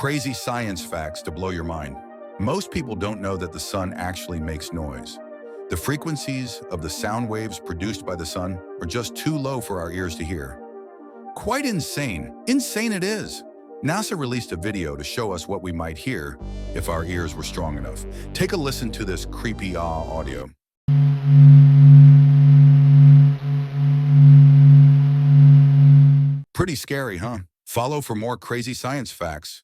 Crazy science facts to blow your mind. Most people don't know that the sun actually makes noise. The frequencies of the sound waves produced by the sun are just too low for our ears to hear. Quite insane. Insane it is. NASA released a video to show us what we might hear if our ears were strong enough. Take a listen to this creepy audio. Pretty scary, huh? Follow for more crazy science facts.